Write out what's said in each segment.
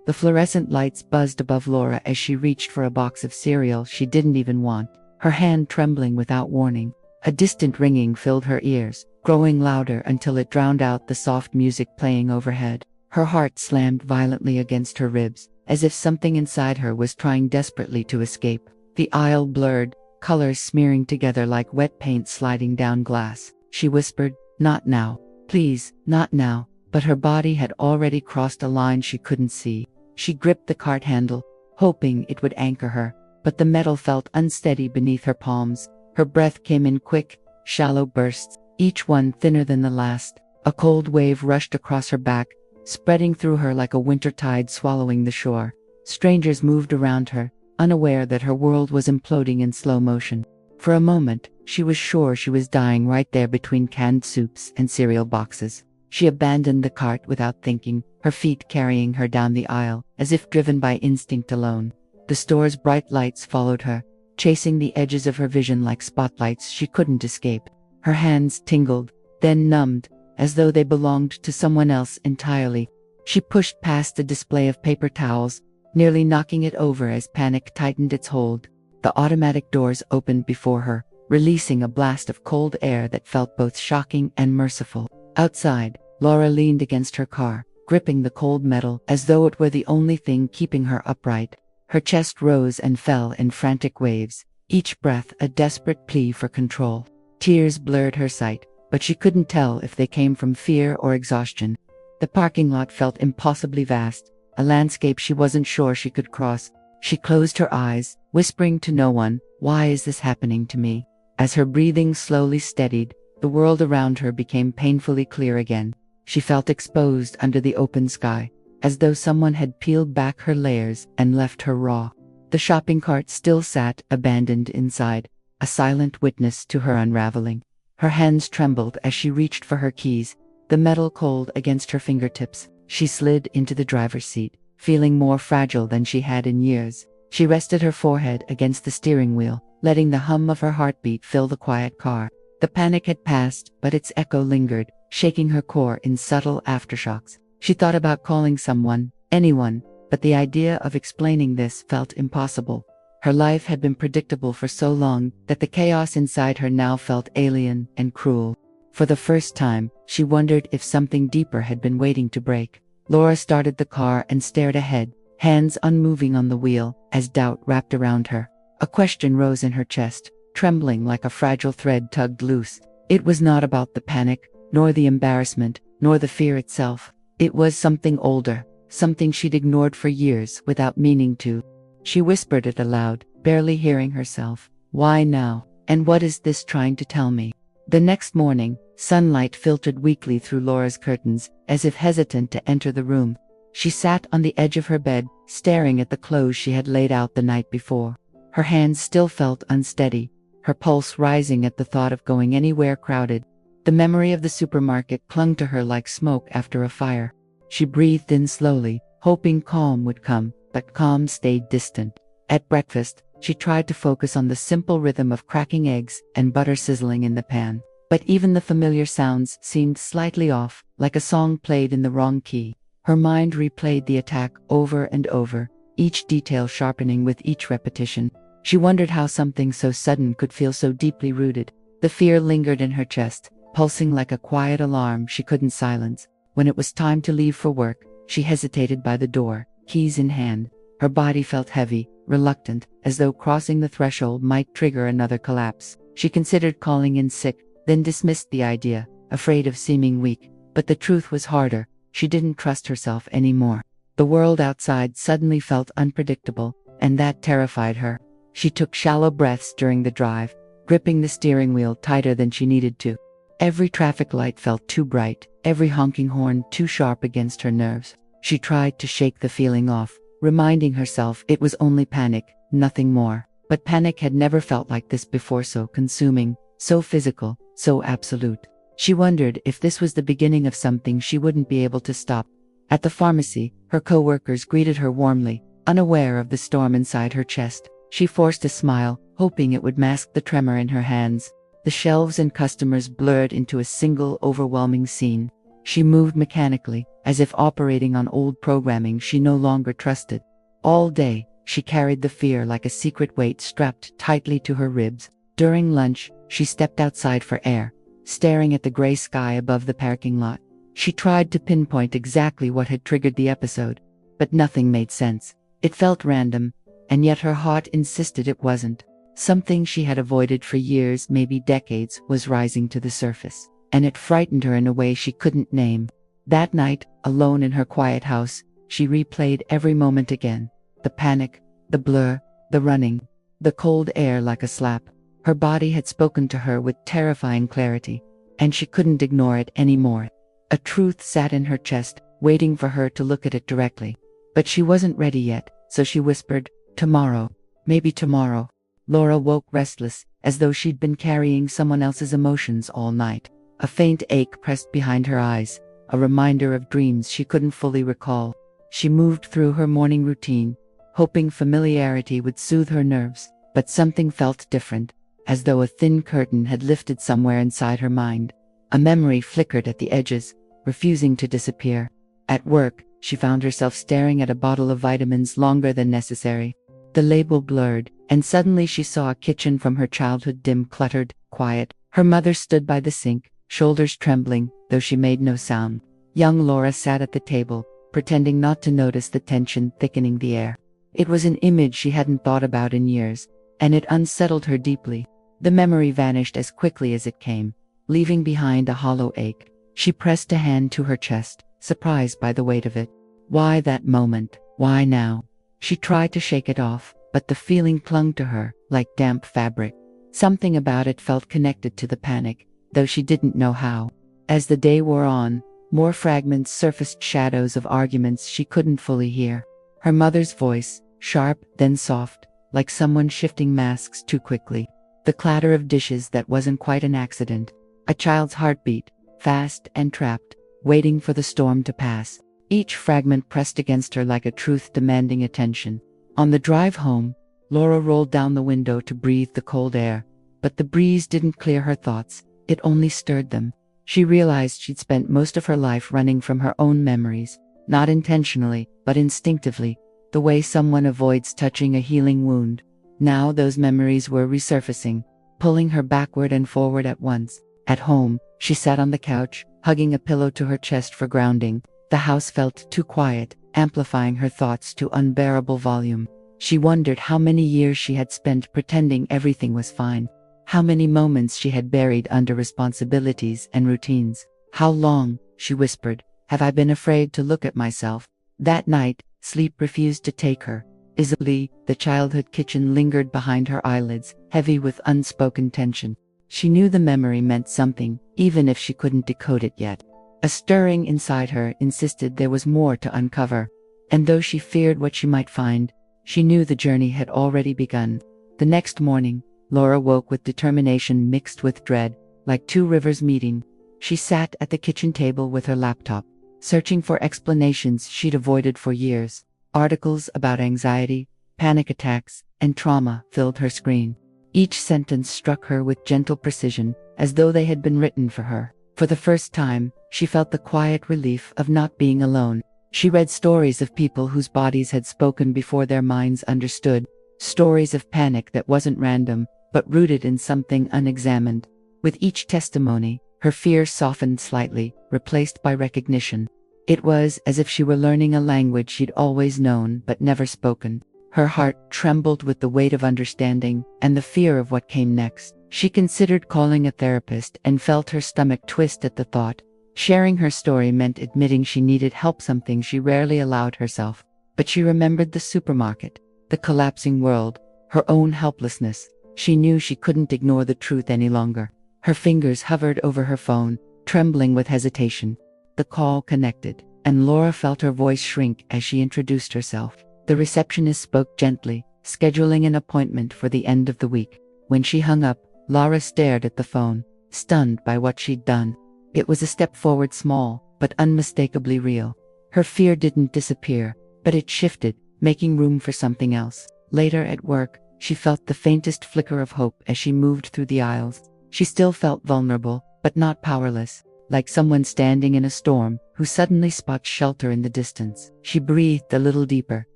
The fluorescent lights buzzed above Laura as she reached for a box of cereal she didn't even want, her hand trembling without warning. A distant ringing filled her ears, growing louder until it drowned out the soft music playing overhead. Her heart slammed violently against her ribs, as if something inside her was trying desperately to escape. The aisle blurred, colors smearing together like wet paint sliding down glass. She whispered, "Not now. Please, not now." But her body had already crossed a line she couldn't see. She gripped the cart handle, hoping it would anchor her, but the metal felt unsteady beneath her palms. Her breath came in quick, shallow bursts, each one thinner than the last. A cold wave rushed across her back, spreading through her like a winter tide swallowing the shore. Strangers moved around her, unaware that her world was imploding in slow motion. For a moment, she was sure she was dying right there between canned soups and cereal boxes. She abandoned the cart without thinking, her feet carrying her down the aisle, as if driven by instinct alone. The store's bright lights followed her, chasing the edges of her vision like spotlights she couldn't escape. Her hands tingled, then numbed, as though they belonged to someone else entirely. She pushed past the display of paper towels, nearly knocking it over as panic tightened its hold. The automatic doors opened before her, releasing a blast of cold air that felt both shocking and merciful. Outside, Laura leaned against her car, gripping the cold metal as though it were the only thing keeping her upright. Her chest rose and fell in frantic waves, each breath a desperate plea for control. Tears blurred her sight, but she couldn't tell if they came from fear or exhaustion. The parking lot felt impossibly vast, a landscape she wasn't sure she could cross. She closed her eyes, whispering to no one, "Why is this happening to me?" As her breathing slowly steadied, the world around her became painfully clear again. She felt exposed under the open sky, as though someone had peeled back her layers and left her raw. The shopping cart still sat abandoned inside, a silent witness to her unraveling. Her hands trembled as she reached for her keys, the metal cold against her fingertips. She slid into the driver's seat, feeling more fragile than she had in years. She rested her forehead against the steering wheel, letting the hum of her heartbeat fill the quiet car. The panic had passed, but its echo lingered, shaking her core in subtle aftershocks. She thought about calling someone, anyone, but the idea of explaining this felt impossible. Her life had been predictable for so long that the chaos inside her now felt alien and cruel. For the first time, she wondered if something deeper had been waiting to break. Laura started the car and stared ahead, hands unmoving on the wheel, as doubt wrapped around her. A question rose in her chest, trembling like a fragile thread tugged loose. It was not about the panic, nor the embarrassment, nor the fear itself. It was something older, something she'd ignored for years without meaning to. She whispered it aloud, barely hearing herself. "Why now? And what is this trying to tell me?" The next morning, sunlight filtered weakly through Laura's curtains, as if hesitant to enter the room. She sat on the edge of her bed, staring at the clothes she had laid out the night before. Her hands still felt unsteady, her pulse rising at the thought of going anywhere crowded. The memory of the supermarket clung to her like smoke after a fire. She breathed in slowly, hoping calm would come, but calm stayed distant. At breakfast, she tried to focus on the simple rhythm of cracking eggs and butter sizzling in the pan. But even the familiar sounds seemed slightly off, like a song played in the wrong key. Her mind replayed the attack over and over, each detail sharpening with each repetition. She wondered how something so sudden could feel so deeply rooted. The fear lingered in her chest, pulsing like a quiet alarm she couldn't silence. When it was time to leave for work, she hesitated by the door, keys in hand. Her body felt heavy, reluctant, as though crossing the threshold might trigger another collapse. She considered calling in sick, then dismissed the idea, afraid of seeming weak. But the truth was harder. She didn't trust herself anymore. The world outside suddenly felt unpredictable, and that terrified her. She took shallow breaths during the drive, gripping the steering wheel tighter than she needed to. Every traffic light felt too bright, every honking horn too sharp against her nerves. She tried to shake the feeling off, reminding herself it was only panic, nothing more. But panic had never felt like this before, so consuming, so physical, so absolute. She wondered if this was the beginning of something she wouldn't be able to stop. At the pharmacy, her co-workers greeted her warmly, unaware of the storm inside her chest. She forced a smile, hoping it would mask the tremor in her hands. The shelves and customers blurred into a single overwhelming scene. She moved mechanically, as if operating on old programming she no longer trusted. All day, she carried the fear like a secret weight strapped tightly to her ribs. During lunch, she stepped outside for air, staring at the gray sky above the parking lot. She tried to pinpoint exactly what had triggered the episode, but nothing made sense. It felt random, and yet her heart insisted it wasn't. Something she had avoided for years, maybe decades, was rising to the surface, and it frightened her in a way she couldn't name. That night, alone in her quiet house, she replayed every moment again. The panic, the blur, the running, the cold air like a slap. Her body had spoken to her with terrifying clarity, and she couldn't ignore it anymore. A truth sat in her chest, waiting for her to look at it directly. But she wasn't ready yet, so she whispered, "Tomorrow. Maybe tomorrow." Laura woke restless, as though she'd been carrying someone else's emotions all night. A faint ache pressed behind her eyes, a reminder of dreams she couldn't fully recall. She moved through her morning routine, hoping familiarity would soothe her nerves, but something felt different, as though a thin curtain had lifted somewhere inside her mind. A memory flickered at the edges, refusing to disappear. At work, she found herself staring at a bottle of vitamins longer than necessary. The label blurred, and suddenly she saw a kitchen from her childhood, dim, cluttered, quiet. Her mother stood by the sink, shoulders trembling, though she made no sound. Young Laura sat at the table, pretending not to notice the tension thickening the air. It was an image she hadn't thought about in years, and it unsettled her deeply. The memory vanished as quickly as it came, leaving behind a hollow ache. She pressed a hand to her chest, surprised by the weight of it. Why that moment? Why now? She tried to shake it off, but the feeling clung to her, like damp fabric. Something about it felt connected to the panic, though she didn't know how. As the day wore on, more fragments surfaced, shadows of arguments she couldn't fully hear. Her mother's voice, sharp, then soft, like someone shifting masks too quickly. The clatter of dishes that wasn't quite an accident. A child's heartbeat, fast and trapped, waiting for the storm to pass. Each fragment pressed against her like a truth demanding attention. On the drive home, Laura rolled down the window to breathe the cold air, but the breeze didn't clear her thoughts, it only stirred them. She realized she'd spent most of her life running from her own memories, not intentionally, but instinctively, the way someone avoids touching a healing wound. Now those memories were resurfacing, pulling her backward and forward at once. At home, she sat on the couch, hugging a pillow to her chest for grounding. The house felt too quiet, amplifying her thoughts to unbearable volume. She wondered how many years she had spent pretending everything was fine. How many moments she had buried under responsibilities and routines. "How long," she whispered, "have I been afraid to look at myself?" That night, sleep refused to take her. Isably, the childhood kitchen lingered behind her eyelids, heavy with unspoken tension. She knew the memory meant something, even if she couldn't decode it yet. A stirring inside her insisted there was more to uncover, and though she feared what she might find, she knew the journey had already begun. The next morning, Laura woke with determination mixed with dread, like two rivers meeting. She sat at the kitchen table with her laptop, searching for explanations she'd avoided for years. Articles about anxiety, panic attacks, and trauma filled her screen. Each sentence struck her with gentle precision, as though they had been written for her. For the first time, she felt the quiet relief of not being alone. She read stories of people whose bodies had spoken before their minds understood. Stories of panic that wasn't random, but rooted in something unexamined. With each testimony, her fear softened slightly, replaced by recognition. It was as if she were learning a language she'd always known but never spoken. Her heart trembled with the weight of understanding and the fear of what came next. She considered calling a therapist and felt her stomach twist at the thought. Sharing her story meant admitting she needed help, something she rarely allowed herself. But she remembered the supermarket, the collapsing world, her own helplessness. She knew she couldn't ignore the truth any longer. Her fingers hovered over her phone, trembling with hesitation. The call connected, and Laura felt her voice shrink as she introduced herself. The receptionist spoke gently, scheduling an appointment for the end of the week. When she hung up, Laura stared at the phone, stunned by what she'd done. It was a step forward, small, but unmistakably real. Her fear didn't disappear, but it shifted, making room for something else. Later at work, she felt the faintest flicker of hope as she moved through the aisles. She still felt vulnerable, but not powerless. like someone standing in a storm who suddenly spots shelter in the distance. She breathed a little deeper,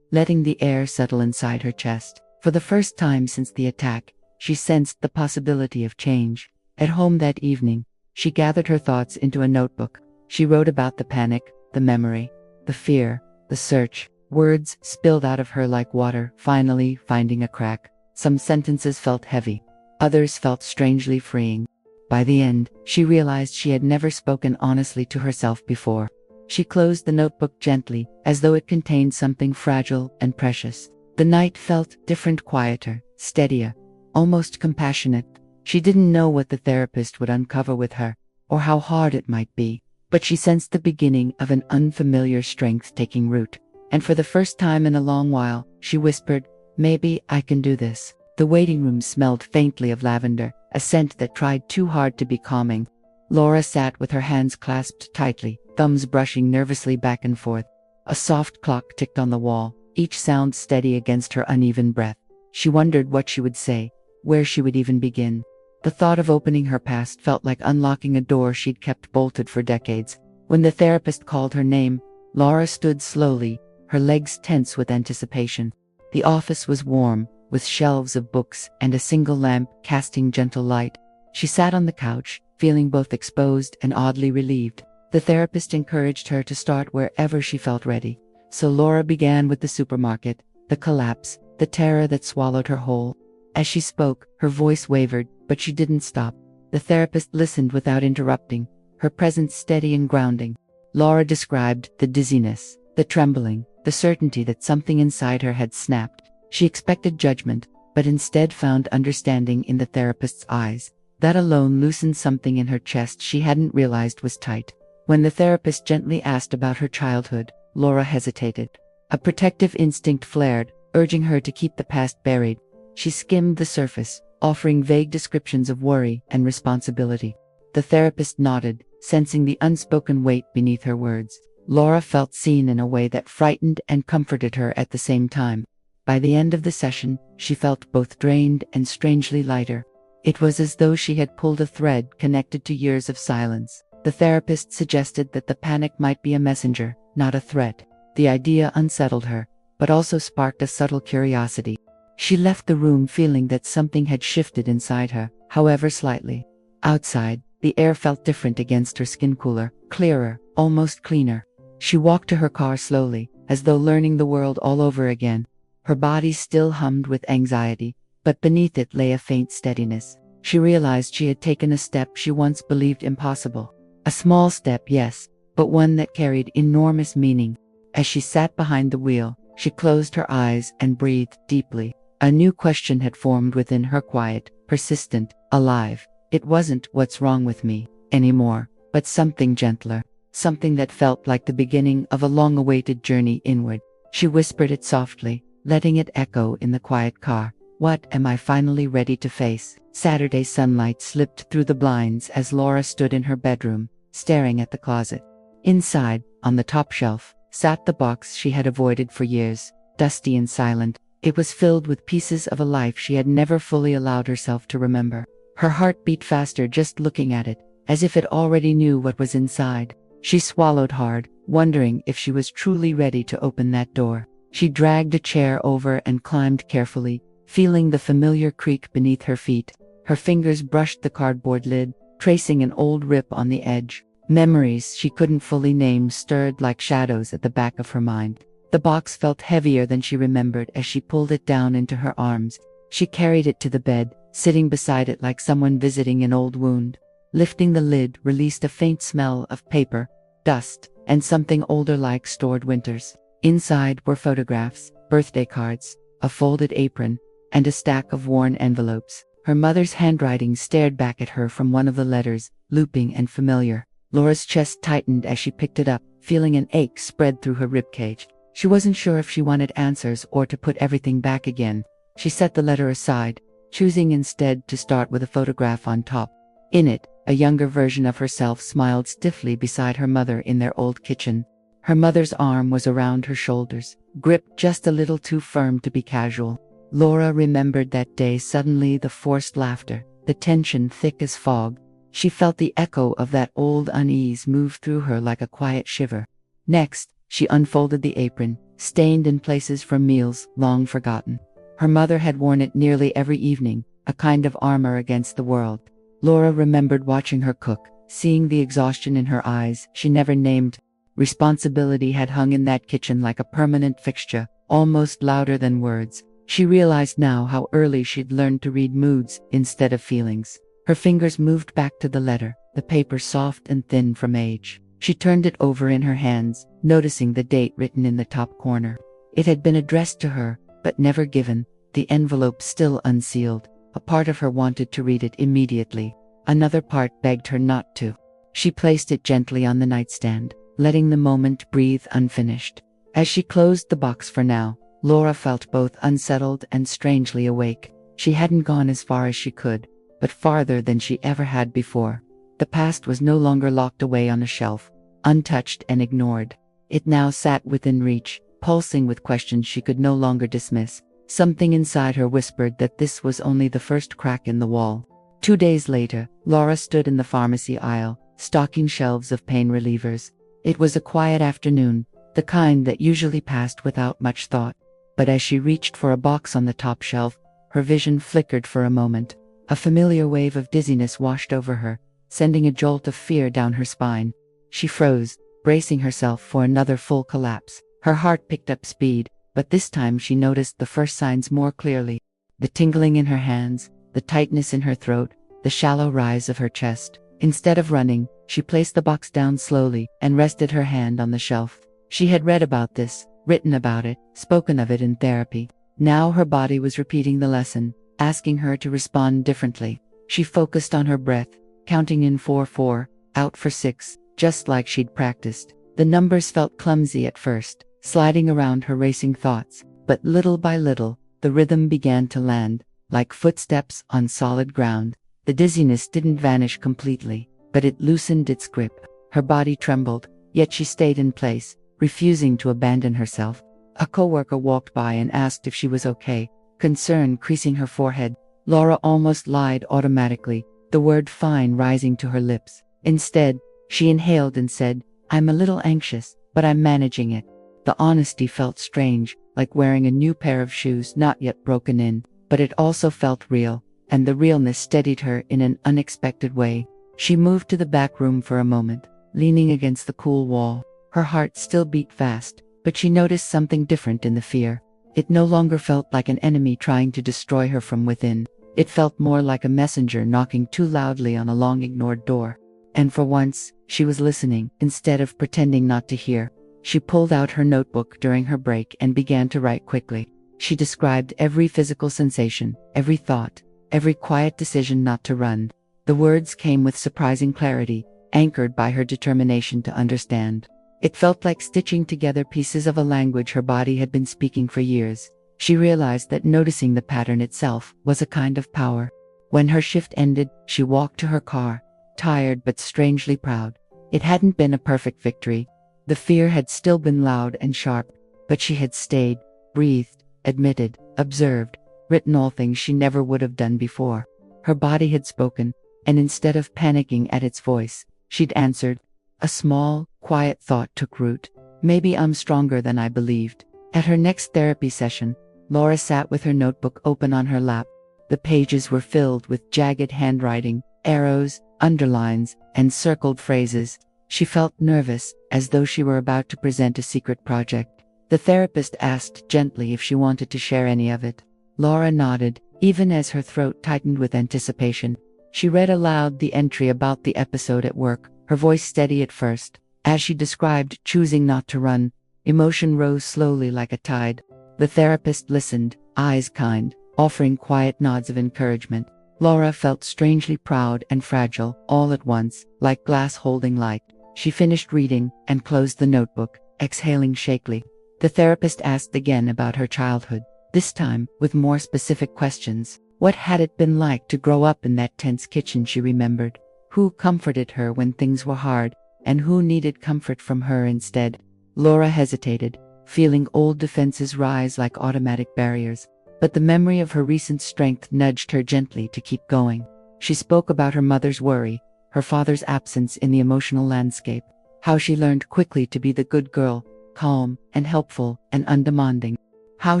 letting the air settle inside her chest. For the first time since the attack, she sensed the possibility of change. At home that evening, she gathered her thoughts into a notebook. She wrote about the panic, the memory, the fear, the search. Words spilled out of her like water, finally finding a crack. Some sentences felt heavy. Others felt strangely freeing. By the end, she realized she had never spoken honestly to herself before. She closed the notebook gently, as though it contained something fragile and precious. The night felt different, quieter, steadier, almost compassionate. She didn't know what the therapist would uncover with her, or how hard it might be, but she sensed the beginning of an unfamiliar strength taking root. And for the first time in a long while, she whispered, "Maybe I can do this." The waiting room smelled faintly of lavender, a scent that tried too hard to be calming. Laura sat with her hands clasped tightly, thumbs brushing nervously back and forth. A soft clock ticked on the wall, each sound steady against her uneven breath. She wondered what she would say, where she would even begin. The thought of opening her past felt like unlocking a door she'd kept bolted for decades. When the therapist called her name, Laura stood slowly, her legs tense with anticipation. The office was warm, with shelves of books and a single lamp casting gentle light. She sat on the couch, feeling both exposed and oddly relieved. The therapist encouraged her to start wherever she felt ready. So Laura began with the supermarket, the collapse, the terror that swallowed her whole. As she spoke, her voice wavered, but she didn't stop. The therapist listened without interrupting, her presence steady and grounding. Laura described the dizziness, the trembling, the certainty that something inside her had snapped. She expected judgment, but instead found understanding in the therapist's eyes. That alone loosened something in her chest she hadn't realized was tight. When the therapist gently asked about her childhood, Laura hesitated. A protective instinct flared, urging her to keep the past buried. She skimmed the surface, offering vague descriptions of worry and responsibility. The therapist nodded, sensing the unspoken weight beneath her words. Laura felt seen in a way that frightened and comforted her at the same time. By the end of the session, she felt both drained and strangely lighter. It was as though she had pulled a thread connected to years of silence. The therapist suggested that the panic might be a messenger, not a threat. The idea unsettled her, but also sparked a subtle curiosity. She left the room feeling that something had shifted inside her, however slightly. Outside, the air felt different against her skin, cooler, clearer, almost cleaner. She walked to her car slowly, as though learning the world all over again. Her body still hummed with anxiety, but beneath it lay a faint steadiness. She realized she had taken a step she once believed impossible. A small step, yes, but one that carried enormous meaning. As she sat behind the wheel, she closed her eyes and breathed deeply. A new question had formed within her, quiet, persistent, alive. It wasn't "what's wrong with me" anymore, but something gentler, something that felt like the beginning of a long-awaited journey inward. She whispered it softly, letting it echo in the quiet car. "What am I finally ready to face?" Saturday sunlight slipped through the blinds as Laura stood in her bedroom, staring at the closet. Inside, on the top shelf, sat the box she had avoided for years, dusty and silent. It was filled with pieces of a life she had never fully allowed herself to remember. Her heart beat faster just looking at it, as if it already knew what was inside. She swallowed hard, wondering if she was truly ready to open that door. She dragged a chair over and climbed carefully, feeling the familiar creak beneath her feet. Her fingers brushed the cardboard lid, tracing an old rip on the edge. Memories she couldn't fully name stirred like shadows at the back of her mind. The box felt heavier than she remembered as she pulled it down into her arms. She carried it to the bed, sitting beside it like someone visiting an old wound. Lifting the lid released a faint smell of paper, dust, and something older like stored winters. Inside were photographs, birthday cards, a folded apron, and a stack of worn envelopes. Her mother's handwriting stared back at her from one of the letters, looping and familiar. Laura's chest tightened as she picked it up, feeling an ache spread through her ribcage. She wasn't sure if she wanted answers or to put everything back again. She set the letter aside, choosing instead to start with a photograph on top. In it, a younger version of herself smiled stiffly beside her mother in their old kitchen. Her mother's arm was around her shoulders, gripped just a little too firm to be casual. Laura remembered that day, suddenly, the forced laughter, the tension thick as fog. She felt the echo of that old unease move through her like a quiet shiver. Next, she unfolded the apron, stained in places from meals long forgotten. Her mother had worn it nearly every evening, a kind of armor against the world. Laura remembered watching her cook, seeing the exhaustion in her eyes she never named. Responsibility had hung in that kitchen like a permanent fixture, almost louder than words. She realized now how early she'd learned to read moods instead of feelings. Her fingers moved back to the letter, the paper soft and thin from age. She turned it over in her hands, noticing the date written in the top corner. It had been addressed to her, but never given, the envelope still unsealed. A part of her wanted to read it immediately. Another part begged her not to. She placed it gently on the nightstand, letting the moment breathe unfinished. As she closed the box for now, Laura felt both unsettled and strangely awake. She hadn't gone as far as she could, but farther than she ever had before. The past was no longer locked away on a shelf, untouched and ignored. It now sat within reach, pulsing with questions she could no longer dismiss. Something inside her whispered that this was only the first crack in the wall. 2 days later, Laura stood in the pharmacy aisle, stocking shelves of pain relievers. It was a quiet afternoon, the kind that usually passed without much thought. But as she reached for a box on the top shelf, her vision flickered for a moment. A familiar wave of dizziness washed over her, sending a jolt of fear down her spine. She froze, bracing herself for another full collapse. Her heart picked up speed, but this time she noticed the first signs more clearly. The tingling in her hands, the tightness in her throat, the shallow rise of her chest. Instead of running, she placed the box down slowly and rested her hand on the shelf. She had read about this, written about it, spoken of it in therapy. Now her body was repeating the lesson, asking her to respond differently. She focused on her breath, counting in 4-4, out for 6, just like she'd practiced. The numbers felt clumsy at first, sliding around her racing thoughts, but little by little, the rhythm began to land, like footsteps on solid ground. The dizziness didn't vanish completely, but it loosened its grip. Her body trembled, yet she stayed in place, refusing to abandon herself. A coworker walked by and asked if she was okay, concern creasing her forehead. Laura almost lied automatically, the word fine rising to her lips. Instead, she inhaled and said, "I'm a little anxious, but I'm managing it." The honesty felt strange, like wearing a new pair of shoes not yet broken in, but it also felt real, and the realness steadied her in an unexpected way. She moved to the back room for a moment, leaning against the cool wall. Her heart still beat fast, but she noticed something different in the fear. It no longer felt like an enemy trying to destroy her from within. It felt more like a messenger knocking too loudly on a long-ignored door. And for once, she was listening, instead of pretending not to hear. She pulled out her notebook during her break and began to write quickly. She described every physical sensation, every thought, every quiet decision not to run. The words came with surprising clarity, anchored by her determination to understand. It felt like stitching together pieces of a language her body had been speaking for years. She realized that noticing the pattern itself was a kind of power. When her shift ended, she walked to her car, tired but strangely proud. It hadn't been a perfect victory. The fear had still been loud and sharp, but she had stayed, breathed, admitted, observed, written all things she never would have done before. Her body had spoken, and instead of panicking at its voice, she'd answered. A small, quiet thought took root. Maybe I'm stronger than I believed. At her next therapy session, Laura sat with her notebook open on her lap. The pages were filled with jagged handwriting, arrows, underlines, and circled phrases. She felt nervous, as though she were about to present a secret project. The therapist asked gently if she wanted to share any of it. Laura nodded, even as her throat tightened with anticipation. She read aloud the entry about the episode at work, her voice steady at first. As she described choosing not to run, emotion rose slowly like a tide. The therapist listened, eyes kind, offering quiet nods of encouragement. Laura felt strangely proud and fragile, all at once, like glass holding light. She finished reading and closed the notebook, exhaling shakily. The therapist asked again about her childhood, this time with more specific questions. What had it been like to grow up in that tense kitchen she remembered? Who comforted her when things were hard, and who needed comfort from her instead? Laura hesitated, feeling old defenses rise like automatic barriers. But the memory of her recent strength nudged her gently to keep going. She spoke about her mother's worry, her father's absence in the emotional landscape, how she learned quickly to be the good girl, calm and helpful and undemanding, how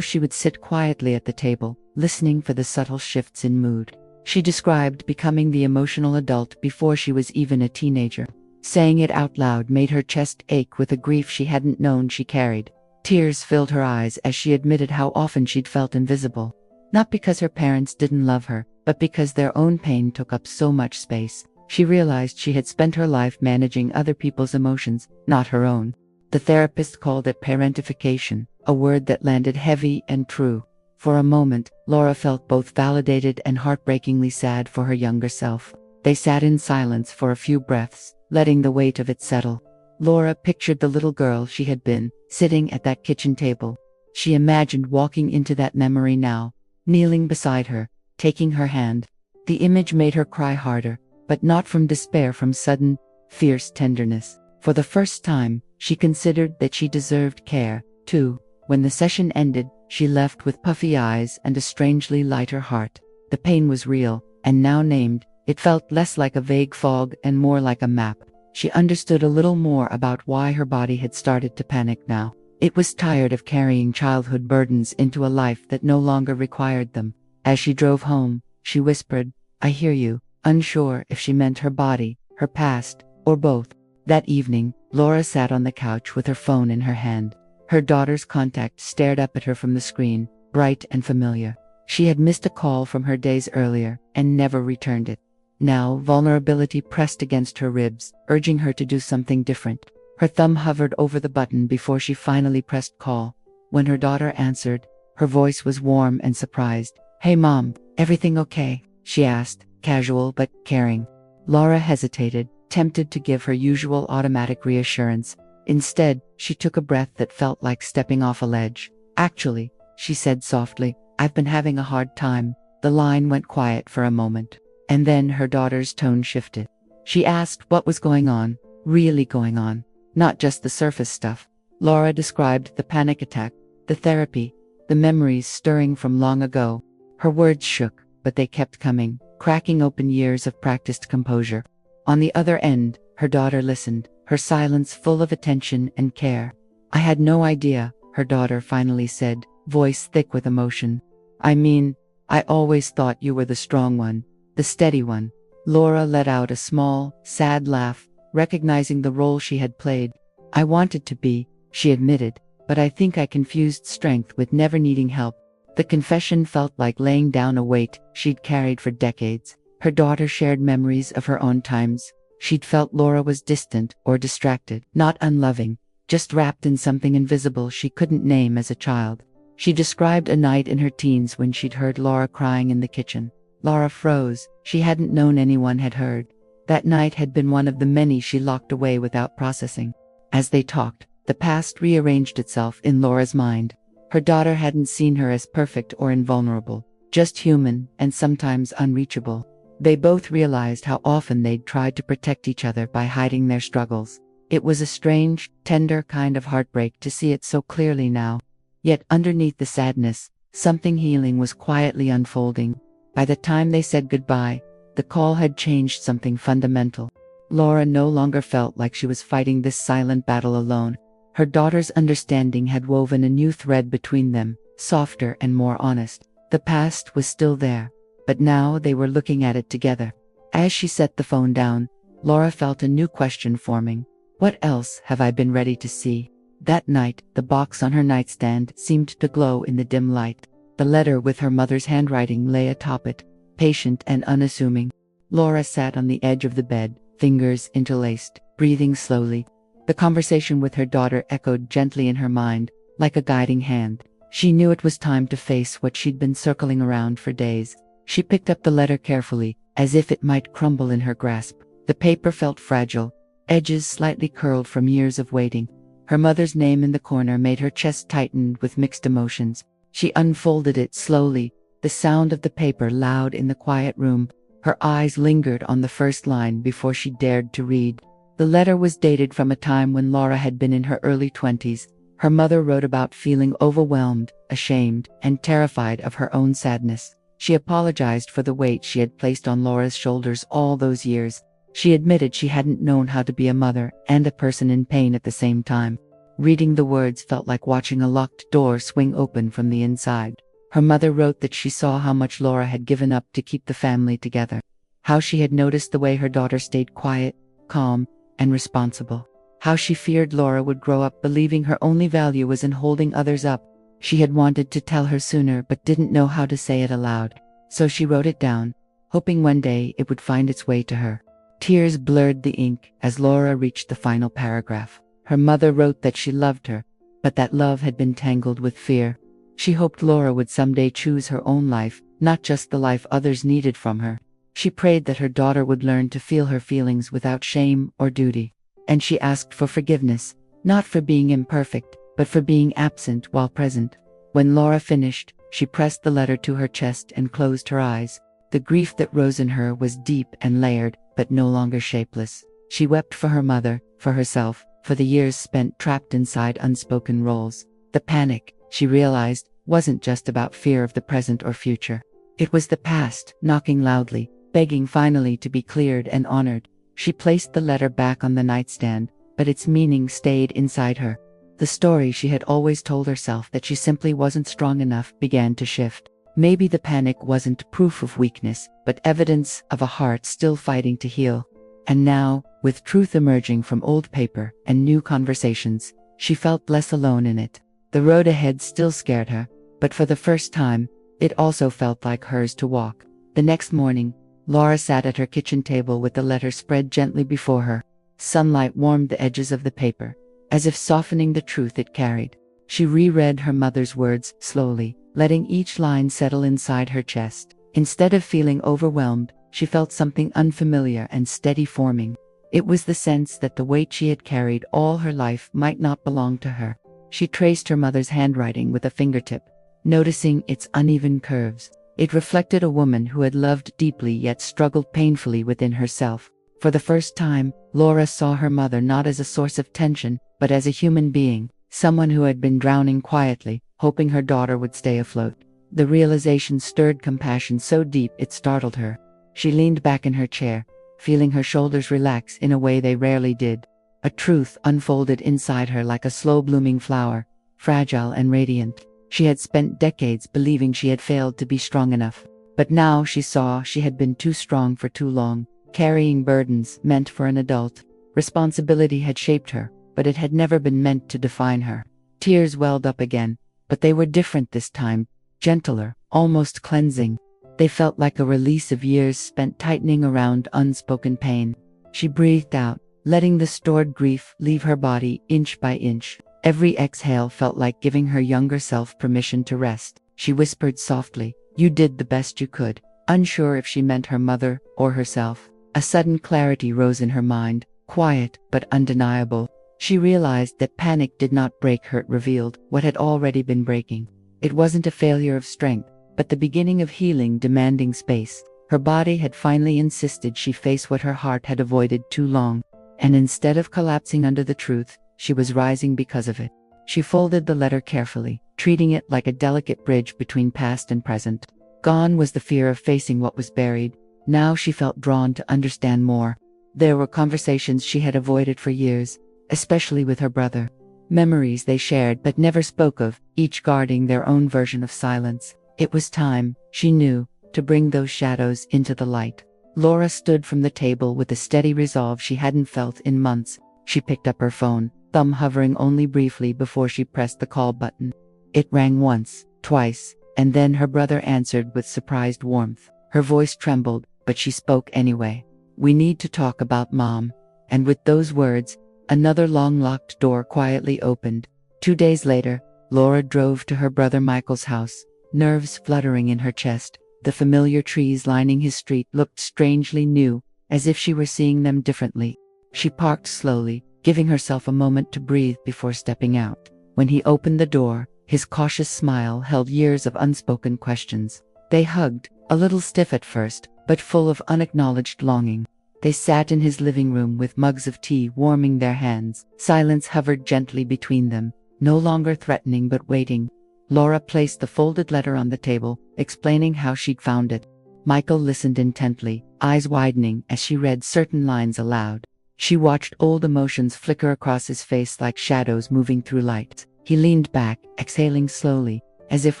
she would sit quietly at the table, listening for the subtle shifts in mood. She described becoming the emotional adult before she was even a teenager. Saying it out loud made her chest ache with a grief she hadn't known she carried. Tears filled her eyes as she admitted how often she'd felt invisible. Not because her parents didn't love her, but because their own pain took up so much space. She realized she had spent her life managing other people's emotions, not her own. The therapist called it parentification, a word that landed heavy and true. For a moment, Laura felt both validated and heartbreakingly sad for her younger self. They sat in silence for a few breaths, letting the weight of it settle. Laura pictured the little girl she had been, sitting at that kitchen table. She imagined walking into that memory now, kneeling beside her, taking her hand. The image made her cry harder, but not from despair, from sudden, fierce tenderness. For the first time, she considered that she deserved care, too. When the session ended, she left with puffy eyes and a strangely lighter heart. The pain was real, and now named, it felt less like a vague fog and more like a map. She understood a little more about why her body had started to panic now. It was tired of carrying childhood burdens into a life that no longer required them. As she drove home, she whispered, "I hear you," unsure if she meant her body, her past, or both. That evening, Laura sat on the couch with her phone in her hand. Her daughter's contact stared up at her from the screen, bright and familiar. She had missed a call from her days earlier and never returned it. Now, vulnerability pressed against her ribs, urging her to do something different. Her thumb hovered over the button before she finally pressed call. When her daughter answered, her voice was warm and surprised. "Hey Mom, everything okay?" she asked, casual but caring. Laura hesitated, tempted to give her usual automatic reassurance. Instead, she took a breath that felt like stepping off a ledge. "Actually," she said softly, "I've been having a hard time." The line went quiet for a moment, and then her daughter's tone shifted. She asked what was going on, really going on, not just the surface stuff. Laura described the panic attack, the therapy, the memories stirring from long ago. Her words shook, but they kept coming, cracking open years of practiced composure. On the other end, her daughter listened, her silence full of attention and care. "I had no idea," her daughter finally said, voice thick with emotion. "I mean, I always thought you were the strong one, the steady one." Laura let out a small, sad laugh, recognizing the role she had played. "I wanted to be," she admitted, "but I think I confused strength with never needing help." The confession felt like laying down a weight she'd carried for decades. Her daughter shared memories of her own times. She'd felt Laura was distant or distracted, not unloving, just wrapped in something invisible she couldn't name as a child. She described a night in her teens when she'd heard Laura crying in the kitchen. Laura froze. She hadn't known anyone had heard. That night had been one of the many she locked away without processing. As they talked, the past rearranged itself in Laura's mind. Her daughter hadn't seen her as perfect or invulnerable, just human and sometimes unreachable. They both realized how often they'd tried to protect each other by hiding their struggles. It was a strange, tender kind of heartbreak to see it so clearly now. Yet underneath the sadness, something healing was quietly unfolding. By the time they said goodbye, the call had changed something fundamental. Laura no longer felt like she was fighting this silent battle alone. Her daughter's understanding had woven a new thread between them, softer and more honest. The past was still there, but now they were looking at it together. As she set the phone down, Laura felt a new question forming. What else have I been ready to see? That night, the box on her nightstand seemed to glow in the dim light. The letter with her mother's handwriting lay atop it, patient and unassuming. Laura sat on the edge of the bed, fingers interlaced, breathing slowly. The conversation with her daughter echoed gently in her mind, like a guiding hand. She knew it was time to face what she'd been circling around for days. She picked up the letter carefully, as if it might crumble in her grasp. The paper felt fragile, edges slightly curled from years of waiting. Her mother's name in the corner made her chest tighten with mixed emotions. She unfolded it slowly, the sound of the paper loud in the quiet room. Her eyes lingered on the first line before she dared to read. The letter was dated from a time when Laura had been in her early 20s. Her mother wrote about feeling overwhelmed, ashamed, and terrified of her own sadness. She apologized for the weight she had placed on Laura's shoulders all those years. She admitted she hadn't known how to be a mother and a person in pain at the same time. Reading the words felt like watching a locked door swing open from the inside. Her mother wrote that she saw how much Laura had given up to keep the family together. How she had noticed the way her daughter stayed quiet, calm, and responsible. How she feared Laura would grow up believing her only value was in holding others up. She had wanted to tell her sooner but didn't know how to say it aloud. So she wrote it down, hoping one day it would find its way to her. Tears blurred the ink as Laura reached the final paragraph. Her mother wrote that she loved her, but that love had been tangled with fear. She hoped Laura would someday choose her own life, not just the life others needed from her. She prayed that her daughter would learn to feel her feelings without shame or duty. And she asked for forgiveness, not for being imperfect, but for being absent while present. When Laura finished, she pressed the letter to her chest and closed her eyes. The grief that rose in her was deep and layered, but no longer shapeless. She wept for her mother, for herself, for the years spent trapped inside unspoken roles. The panic, she realized, wasn't just about fear of the present or future. It was the past, knocking loudly, begging finally to be cleared and honored. She placed the letter back on the nightstand, but its meaning stayed inside her. The story she had always told herself that she simply wasn't strong enough began to shift. Maybe the panic wasn't proof of weakness, but evidence of a heart still fighting to heal. And now, with truth emerging from old paper and new conversations, she felt less alone in it. The road ahead still scared her, but for the first time, it also felt like hers to walk. The next morning, Laura sat at her kitchen table with the letter spread gently before her. Sunlight warmed the edges of the paper, as if softening the truth it carried. She reread her mother's words slowly, letting each line settle inside her chest. Instead of feeling overwhelmed, she felt something unfamiliar and steady forming. It was the sense that the weight she had carried all her life might not belong to her. She traced her mother's handwriting with a fingertip, noticing its uneven curves. It reflected a woman who had loved deeply yet struggled painfully within herself. For the first time, Laura saw her mother not as a source of tension, but as a human being, someone who had been drowning quietly, hoping her daughter would stay afloat. The realization stirred compassion so deep it startled her. She leaned back in her chair, feeling her shoulders relax in a way they rarely did. A truth unfolded inside her like a slow-blooming flower, fragile and radiant. She had spent decades believing she had failed to be strong enough. But now she saw she had been too strong for too long, carrying burdens meant for an adult. Responsibility had shaped her, but it had never been meant to define her. Tears welled up again, but they were different this time, gentler, almost cleansing. They felt like a release of years spent tightening around unspoken pain. She breathed out, letting the stored grief leave her body inch by inch. Every exhale felt like giving her younger self permission to rest. She whispered softly, "You did the best you could," unsure if she meant her mother or herself. A sudden clarity rose in her mind, quiet but undeniable. She realized that panic did not break her, it revealed what had already been breaking. It wasn't a failure of strength, but the beginning of healing demanding space. Her body had finally insisted she face what her heart had avoided too long. And instead of collapsing under the truth, she was rising because of it. She folded the letter carefully, treating it like a delicate bridge between past and present. Gone was the fear of facing what was buried. Now she felt drawn to understand more. There were conversations she had avoided for years, especially with her brother. Memories they shared but never spoke of, each guarding their own version of silence. It was time, she knew, to bring those shadows into the light. Laura stood from the table with a steady resolve she hadn't felt in months. She picked up her phone, thumb hovering only briefly before she pressed the call button. It rang once, twice, and then her brother answered with surprised warmth. Her voice trembled, but she spoke anyway. "We need to talk about Mom." And with those words, another long-locked door quietly opened. 2 days later, Laura drove to her brother Michael's house, nerves fluttering in her chest. The familiar trees lining his street looked strangely new, as if she were seeing them differently. She parked slowly, giving herself a moment to breathe before stepping out. When he opened the door, his cautious smile held years of unspoken questions. They hugged, a little stiff at first, but full of unacknowledged longing. They sat in his living room with mugs of tea warming their hands. Silence hovered gently between them, no longer threatening but waiting. Laura placed the folded letter on the table, explaining how she'd found it. Michael listened intently, eyes widening as she read certain lines aloud. She watched old emotions flicker across his face like shadows moving through light. He leaned back, exhaling slowly, as if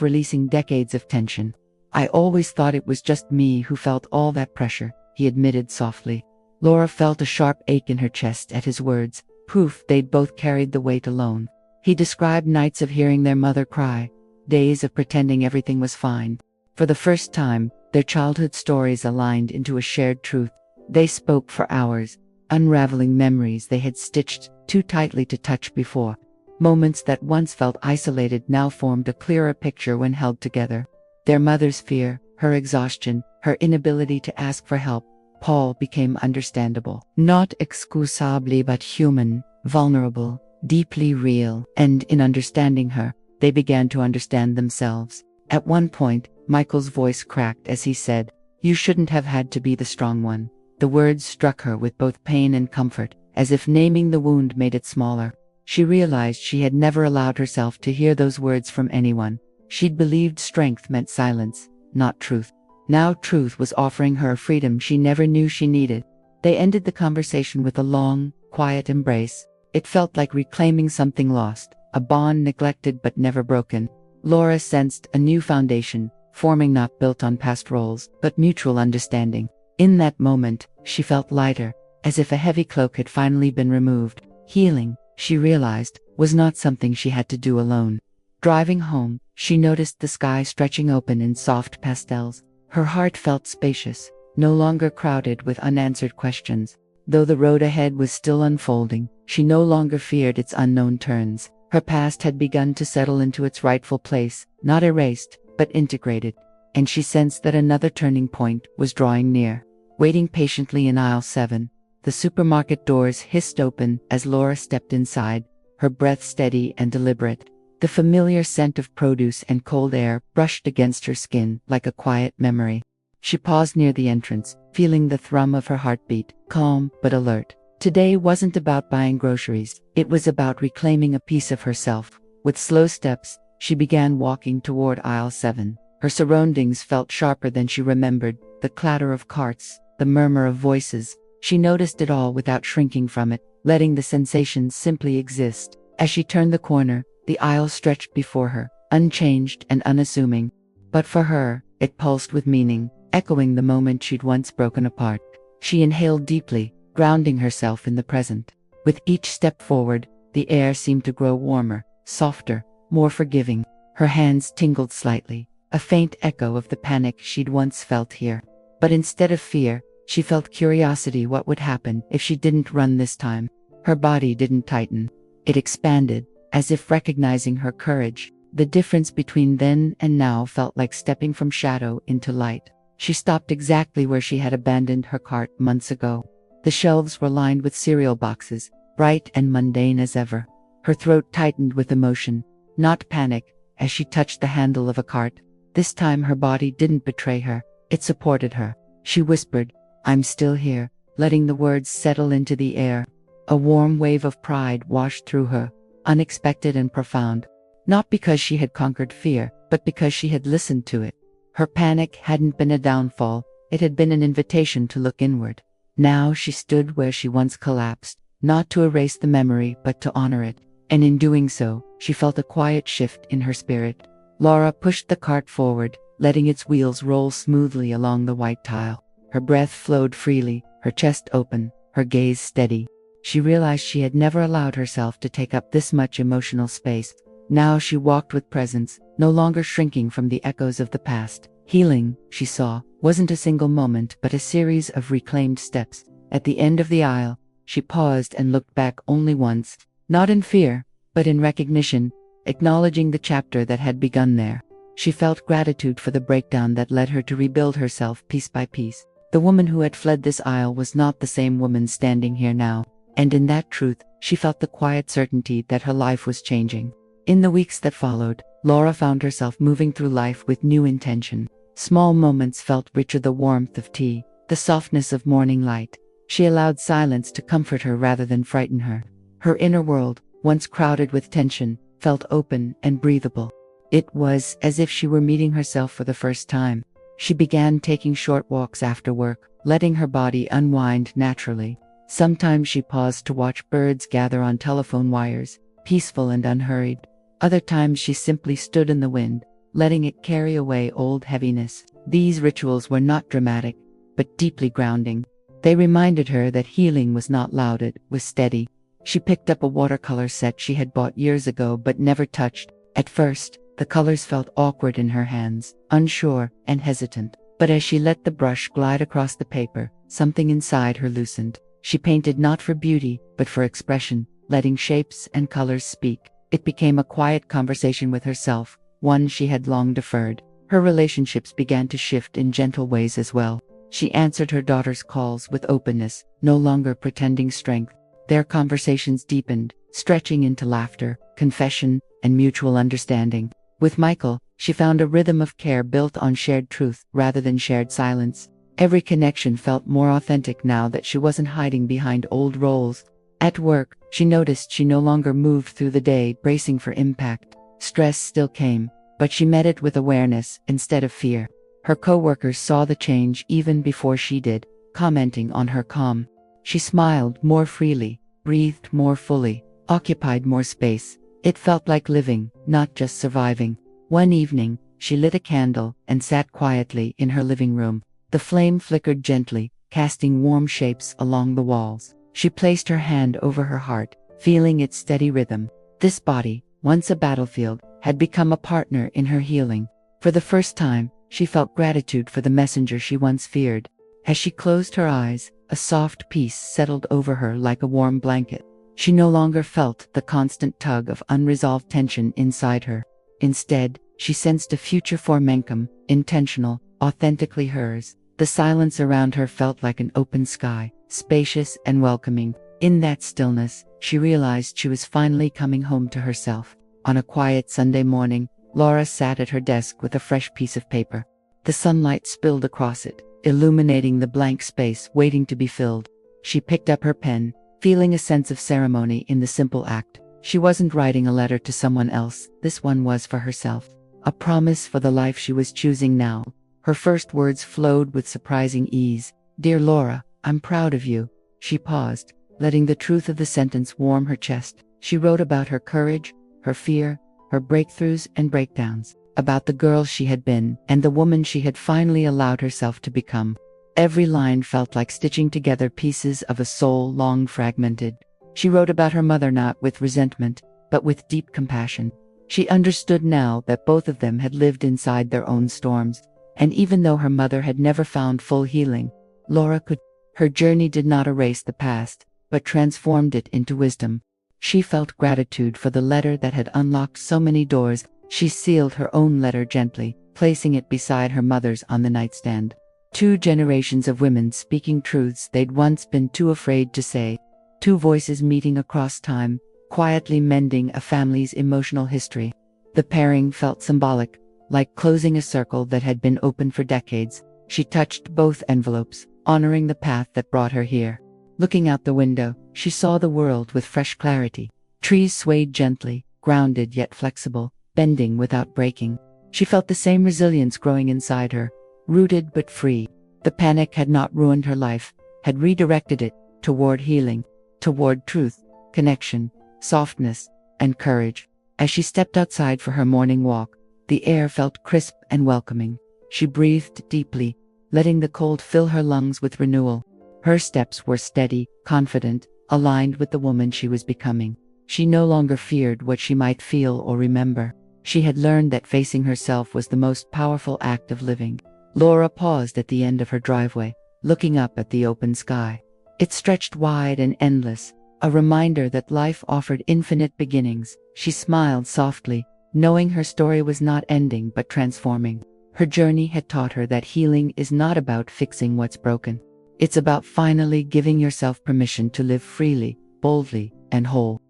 releasing decades of tension. "I always thought it was just me who felt all that pressure," he admitted softly. Laura felt a sharp ache in her chest at his words, proof they'd both carried the weight alone. He described nights of hearing their mother cry, days of pretending everything was fine. For the first time, their childhood stories aligned into a shared truth. They spoke for hours, unraveling memories they had stitched too tightly to touch before. Moments that once felt isolated now formed a clearer picture when held together. Their mother's fear, her exhaustion, her inability to ask for help, Paul became understandable. Not excusably but human, vulnerable, deeply real, and in understanding her, they began to understand themselves. At one point, Michael's voice cracked as he said, "You shouldn't have had to be the strong one." The words struck her with both pain and comfort, as if naming the wound made it smaller. She realized she had never allowed herself to hear those words from anyone. She'd believed strength meant silence, not truth. Now truth was offering her a freedom she never knew she needed. They ended the conversation with a long, quiet embrace. It felt like reclaiming something lost, a bond neglected but never broken. Laura sensed a new foundation, forming not built on past roles, but mutual understanding. In that moment, she felt lighter, as if a heavy cloak had finally been removed. Healing, she realized, was not something she had to do alone. Driving home, she noticed the sky stretching open in soft pastels. Her heart felt spacious, no longer crowded with unanswered questions. Though the road ahead was still unfolding, she no longer feared its unknown turns. Her past had begun to settle into its rightful place, not erased, but integrated, and she sensed that another turning point was drawing near. Waiting patiently in aisle 7, the supermarket doors hissed open as Laura stepped inside, her breath steady and deliberate. The familiar scent of produce and cold air brushed against her skin like a quiet memory. She paused near the entrance, feeling the thrum of her heartbeat, calm but alert. Today wasn't about buying groceries, it was about reclaiming a piece of herself. With slow steps, she began walking toward aisle 7. Her surroundings felt sharper than she remembered, the clatter of carts, the murmur of voices. She noticed it all without shrinking from it, letting the sensations simply exist. As she turned the corner, the aisle stretched before her, unchanged and unassuming. But for her, it pulsed with meaning, echoing the moment she'd once broken apart. She inhaled deeply, grounding herself in the present. With each step forward, the air seemed to grow warmer, softer, more forgiving. Her hands tingled slightly, a faint echo of the panic she'd once felt here. But instead of fear, she felt curiosity. What would happen if she didn't run this time? Her body didn't tighten. It expanded, as if recognizing her courage. The difference between then and now felt like stepping from shadow into light. She stopped exactly where she had abandoned her cart months ago. The shelves were lined with cereal boxes, bright and mundane as ever. Her throat tightened with emotion, not panic, as she touched the handle of a cart. This time her body didn't betray her, it supported her. She whispered, "I'm still here," letting the words settle into the air. A warm wave of pride washed through her, unexpected and profound. Not because she had conquered fear, but because she had listened to it. Her panic hadn't been a downfall, it had been an invitation to look inward. Now she stood where she once collapsed, not to erase the memory but to honor it. And in doing so, she felt a quiet shift in her spirit. Laura pushed the cart forward, letting its wheels roll smoothly along the white tile. Her breath flowed freely, her chest open, her gaze steady. She realized she had never allowed herself to take up this much emotional space. Now she walked with presence, no longer shrinking from the echoes of the past. Healing, she saw, wasn't a single moment but a series of reclaimed steps. At the end of the aisle, she paused and looked back only once, not in fear, but in recognition, acknowledging the chapter that had begun there. She felt gratitude for the breakdown that led her to rebuild herself piece by piece. The woman who had fled this aisle was not the same woman standing here now, and in that truth, she felt the quiet certainty that her life was changing. In the weeks that followed, Laura found herself moving through life with new intention. Small moments felt richer: the warmth of tea, the softness of morning light. She allowed silence to comfort her rather than frighten her. Her inner world, once crowded with tension, felt open and breathable. It was as if she were meeting herself for the first time. She began taking short walks after work, letting her body unwind naturally. Sometimes she paused to watch birds gather on telephone wires, peaceful and unhurried. Other times she simply stood in the wind, letting it carry away old heaviness. These rituals were not dramatic, but deeply grounding. They reminded her that healing was not loud, it was steady. She picked up a watercolor set she had bought years ago but never touched. At first, the colors felt awkward in her hands, unsure and hesitant. But as she let the brush glide across the paper, something inside her loosened. She painted not for beauty, but for expression, letting shapes and colors speak. It became a quiet conversation with herself, one she had long deferred. Her relationships began to shift in gentle ways as well. She answered her daughter's calls with openness, no longer pretending strength. Their conversations deepened, stretching into laughter, confession, and mutual understanding. With Michael, she found a rhythm of care built on shared truth rather than shared silence. Every connection felt more authentic now that she wasn't hiding behind old roles. At work, she noticed she no longer moved through the day bracing for impact. Stress still came, but she met it with awareness instead of fear. Her coworkers saw the change even before she did, commenting on her calm. She smiled more freely, breathed more fully, occupied more space. It felt like living, not just surviving. One evening, she lit a candle and sat quietly in her living room. The flame flickered gently, casting warm shapes along the walls. She placed her hand over her heart, feeling its steady rhythm. This body, once a battlefield, had become a partner in her healing. For the first time, she felt gratitude for the messenger she once feared. As she closed her eyes, a soft peace settled over her like a warm blanket. She no longer felt the constant tug of unresolved tension inside her. Instead, she sensed a future momentum, intentional, authentically hers. The silence around her felt like an open sky, spacious and welcoming. In that stillness, she realized she was finally coming home to herself. On a quiet Sunday morning, Laura sat at her desk with a fresh piece of paper. The sunlight spilled across it, illuminating the blank space waiting to be filled. She picked up her pen, feeling a sense of ceremony in the simple act. She wasn't writing a letter to someone else, this one was for herself. A promise for the life she was choosing now. Her first words flowed with surprising ease. "Dear Laura, I'm proud of you." She paused, letting the truth of the sentence warm her chest. She wrote about her courage, her fear, her breakthroughs and breakdowns, about the girl she had been and the woman she had finally allowed herself to become. Every line felt like stitching together pieces of a soul long fragmented. She wrote about her mother not with resentment, but with deep compassion. She understood now that both of them had lived inside their own storms. And even though her mother had never found full healing, Laura could. Her journey did not erase the past, but transformed it into wisdom. She felt gratitude for the letter that had unlocked so many doors. She sealed her own letter gently, placing it beside her mother's on the nightstand. 2 generations of women speaking truths they'd once been too afraid to say. 2 voices meeting across time, quietly mending a family's emotional history. The pairing felt symbolic, like closing a circle that had been open for decades. She touched both envelopes, honoring the path that brought her here. Looking out the window, she saw the world with fresh clarity. Trees swayed gently, grounded yet flexible, bending without breaking. She felt the same resilience growing inside her, rooted but free. The panic had not ruined her life, had redirected it toward healing, toward truth, connection, softness, and courage. As she stepped outside for her morning walk, the air felt crisp and welcoming. She breathed deeply, letting the cold fill her lungs with renewal. Her steps were steady, confident, aligned with the woman she was becoming. She no longer feared what she might feel or remember. She had learned that facing herself was the most powerful act of living. Laura paused at the end of her driveway, looking up at the open sky. It stretched wide and endless, a reminder that life offered infinite beginnings. She smiled softly, knowing her story was not ending but transforming. Her journey had taught her that healing is not about fixing what's broken. It's about finally giving yourself permission to live freely, boldly, and whole.